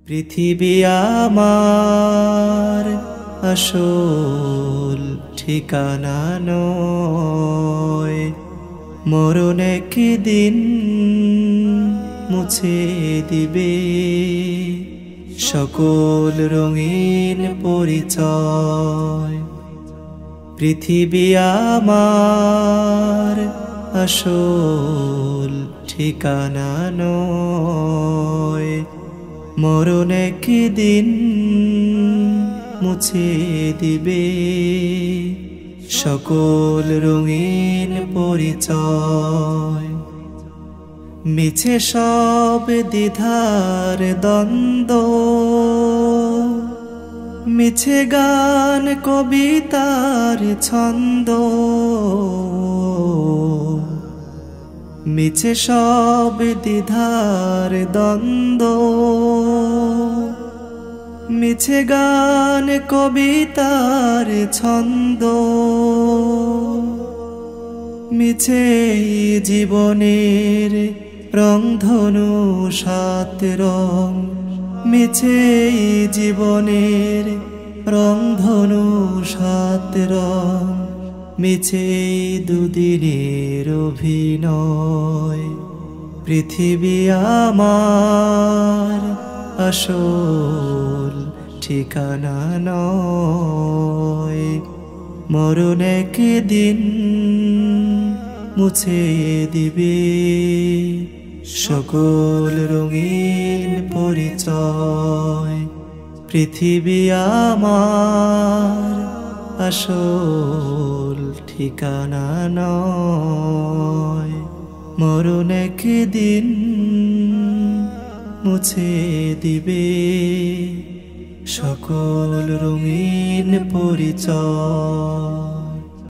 পৃথিবী আমার আসল ঠিকানা নয়, মরণ একদিন মুছে দিবে সকল রঙিন পরিচয়। পৃথিবী আমার আসল ঠিকানা নয়, মরণ একদিন মুছে দিবে সকল রঙিন পরিচয়। মিছে সব দ্বিধার দ্বন্দ্ব, মিছে গান কবিতার ছন্দ, মিছে সব দ্বিধার দ্বন্দ্ব, মিছে গান কবিতার ছন্দ, মিছে জীবনের রংধনু সাত রং, মিছে জীবনের রংধনু সাত রং, মিছে দুদিনের অভিনয়। পৃথিবী আমার আসল ঠিকানা নয়, মরণ একদিন মুছে দিবে সকল রঙিন পরিচয়। পৃথিবী আমার আসল ঠিকানা নয়, মরণ একদিন মুছে দিবে সকল রঙিন পরিচয়।